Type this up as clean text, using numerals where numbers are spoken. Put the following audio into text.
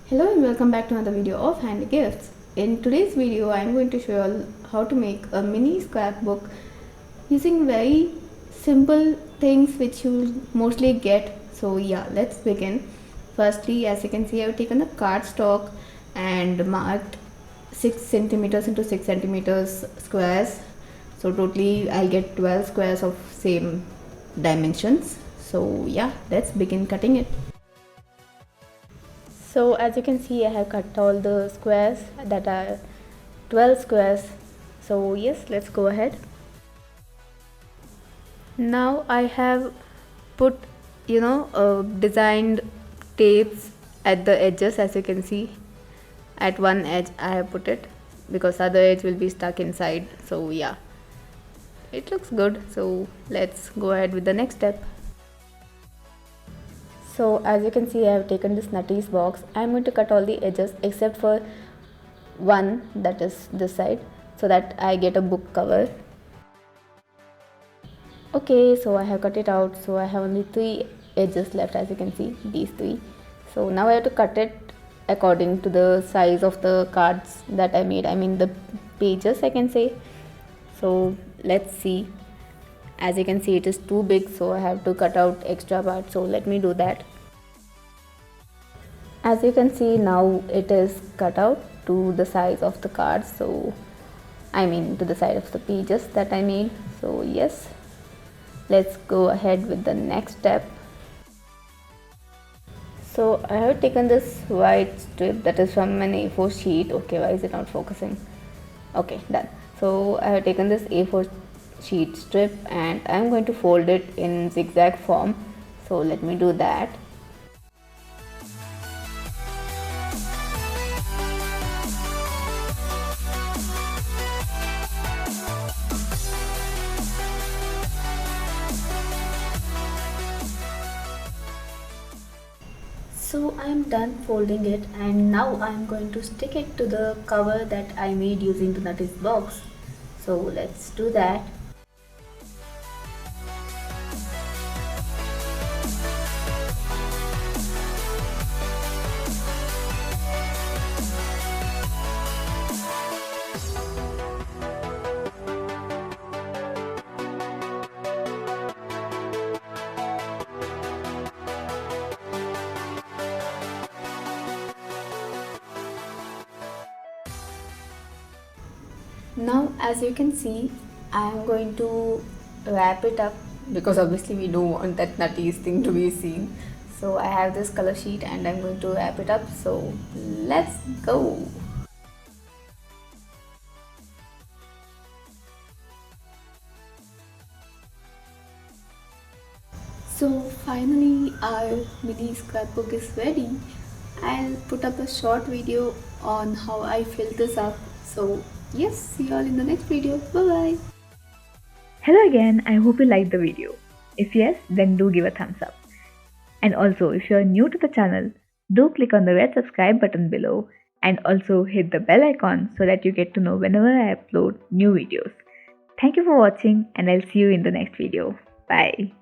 Hello and welcome back to another video of Handy Gifts. In today's video I am going to show you how to make a mini scrapbook using very simple things which you will mostly get. So yeah, let's begin. Firstly, as you can see, I have taken the cardstock and marked 6 centimeters into 6 centimeters squares. So totally I'll get 12 squares of same dimensions. So yeah, let's begin cutting it. So as you can see, I have cut all the squares, that are 12 squares. So yes, let's go ahead. Now I have put designed tapes at the edges. As you can see, at one edge I have put it because other edge will be stuck inside. So yeah, it looks good. So let's go ahead with the next step. So as you can see, I have taken this Nutties box. I am going to cut all the edges except for one, that is this side, so that I get a book cover. Okay, so I have cut it out. So I have only 3 edges left, as you can see, these 3. So now I have to cut it according to the size of the cards that I made. I mean the pages, I can say. So let's see. As you can see, it is too big, so I have to cut out extra part. So let me do that. As you can see, now it is cut out to the size of the cards. So I mean to the size of the pages that I made. So yes, let's go ahead with the next step. So I have taken this white strip that is from an A4 sheet. Okay, why is it not focusing? Okay, done. So I have taken this A4 sheet strip and I am going to fold it in zigzag form. So let me do that. So I am done folding it, and now I am going to stick it to the cover that I made using the Nutties box. So let's do that. Now as you can see, I am going to wrap it up because obviously we don't want that Nutties thing to be seen. So I have this color sheet and I'm going to wrap it up. So let's go. So finally our mini scrapbook is ready. I'll put up a short video on how I filled this up. So yes, see you all in the next video. Bye bye. Hello again, I hope you liked the video. If yes, then do give a thumbs up. And also, if you are new to the channel, do click on the red subscribe button below and also hit the bell icon so that you get to know whenever I upload new videos. Thank you for watching and I'll see you in the next video. Bye.